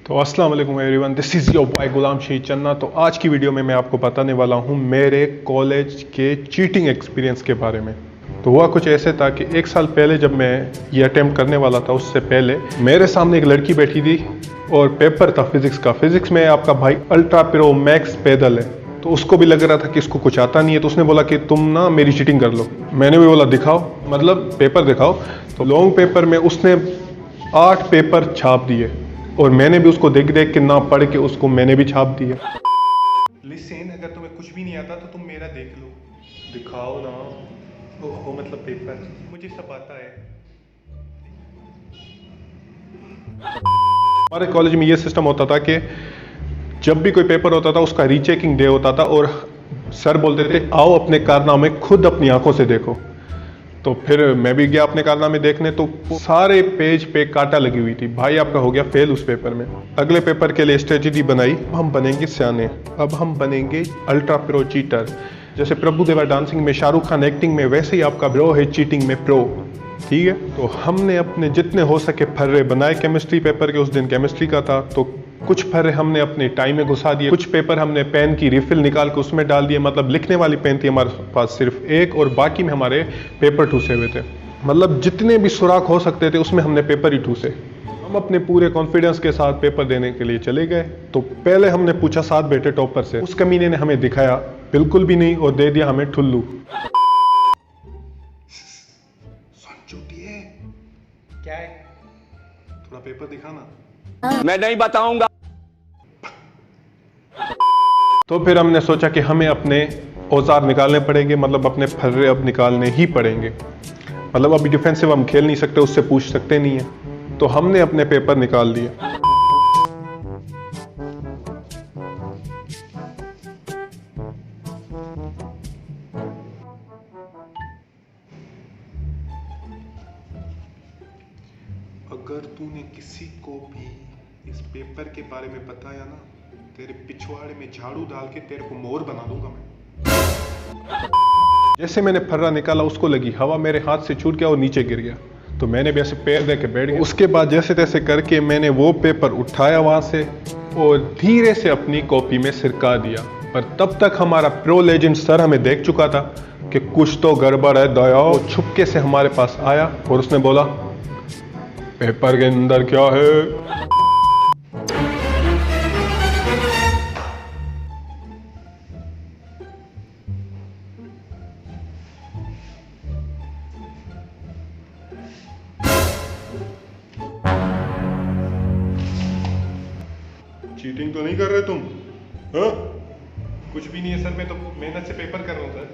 तो अस्सलाम वालेकुम everyone, this is your boy Ghulam Shahid Channa. तो आज की वीडियो में मैं आपको बताने वाला हूँ मेरे कॉलेज के चीटिंग एक्सपीरियंस के बारे में। तो हुआ कुछ ऐसे था कि एक साल पहले जब मैं ये अटेम्प्ट करने वाला था, उससे पहले मेरे सामने एक लड़की बैठी थी और पेपर था फिजिक्स का। फिजिक्स में आपका भाई अल्ट्रा प्रो मैक्स पैदल है, तो उसको भी लग रहा था कि इसको कुछ आता नहीं है। तो उसने बोला कि तुम ना मेरी चीटिंग कर लो। मैंने भी बोला दिखाओ, मतलब पेपर दिखाओ। तो लॉन्ग पेपर में उसने 8 पेपर छाप दिए और मैंने भी उसको देख देख के ना पढ़ के उसको मैंने भी छाप दिया। लिसन, अगर तुम्हें कुछ भी नहीं आता तो तुम मेरा देख लो, दिखाओ ना। ओहो, मतलब पेपर मुझे सब आता है। हमारे कॉलेज में ये सिस्टम होता था कि जब भी कोई पेपर होता था उसका रीचेकिंग डे होता था और सर बोलते थे आओ अपने कारनामे खुद अपनी आंखों से देखो। तो फिर मैं भी गया अपने कारनामे देखने, तो सारे पेज पे कांटा लगी हुई थी। भाई आपका हो गया फेल उस पेपर में। अगले पेपर के लिए स्ट्रेटजी बनाई, हम बनेंगे सियाने, अब हम बनेंगे अल्ट्रा प्रो चीटर। जैसे प्रभु देवा डांसिंग में, शाहरुख खान एक्टिंग में, वैसे ही आपका ब्रो है चीटिंग में प्रो। ठीक है, तो हमने अपने जितने हो सके फर्रे बनाए। केमिस्ट्री पेपर के उस दिन केमिस्ट्री का था, तो कुछ फर्रे हमने अपने टाइम में घुसा दिए। कुछ पेपर हमने पेन की रिफिल निकाल के उसमें डाल दिए। मतलब लिखने वाली पेन थी हमारे पास सिर्फ एक और बाकी में हमारे पेपर ठूसे हुए थे। मतलब जितने भी सुराख हो सकते थे उसमें हमने पेपर ही ठूसे। हम अपने पूरे कॉन्फिडेंस के साथ पेपर देने के लिए चले गए। तो पहले हमने पूछा साथ बैठे टॉपर से, उस कमीने ने हमें दिखाया बिल्कुल भी नहीं और दे दिया हमें ठुल्लू। क्या है? थोड़ा पेपर दिखाना। मैं नहीं बताऊंगा। तो फिर हमने सोचा कि हमें अपने औजार निकालने पड़ेंगे, मतलब अपने फर्रे अब निकालने ही पड़ेंगे। मतलब अभी डिफेंसिव हम खेल नहीं सकते, उससे पूछ सकते नहीं है। तो हमने अपने पेपर निकाल दिए। अगर तूने किसी को भी इस पेपर के बारे में बताया ना, तेरे पिछवाड़े में झाड़ू डाल के तेरे को मोर बना दूंगा मैं। जैसे मैंने फर्रा निकाला, उसको लगी हवा, मेरे हाथ से छूट गया और नीचे गिर गया। तो मैंने भी ऐसे पैर दे के बैठ गया। उसके बाद जैसे तैसे करके मैंने वो पेपर उठाया वहां से और धीरे से अपनी कॉपी में सिरका दिया। पर तब तक हमारा प्रो लेजेंड सर हमें देख चुका था कि कुछ तो गड़बड़ है दया। वो छुपके से हमारे पास आया और उसने बोला पेपर के अंदर क्या है? चीटिंग तो नहीं कर रहे तुम? हाँ? कुछ भी नहीं है सर, मैं तो मेहनत से पेपर कर रहा हूँ सर।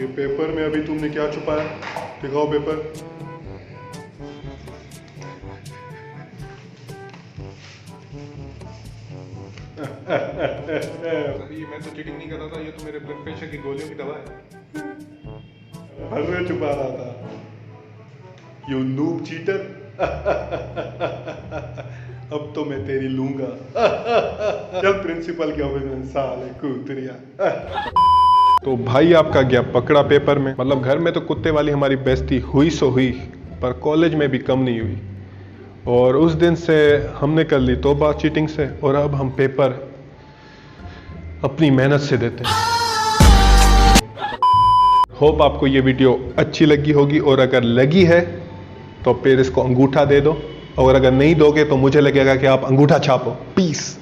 ये पेपर में अभी तुमने क्या छुपाया? दिखाओ पेपर। अभी मैं तो चीटिंग नहीं कर रहा था, ये तो मेरे ब्लड प्रेशर की गोलियों की दवा है। फर्रे छुपा रहा था, यू नूब चीटर। अब तो मैं तेरी लूंगा। चल प्रिंसिपल के ऑफिस में, साले कूतरिया। तो भाई आपका गया पकड़ा पेपर में। मतलब घर में तो कुत्ते वाली हमारी बेइज्जती हुई सो हुई, पर कॉलेज में भी कम नहीं हुई। और उस दिन से हमने कर ली तौबा चीटिंग से, और अब हम पेपर अपनी मेहनत से देते हैं। होप आपको ये वीडियो अच्छी लगी होगी, और अगर लगी है तो फिर इसको अंगूठा दे दो, और अगर नहीं दोगे तो मुझे लगेगा कि आप अंगूठा छापो। पीस।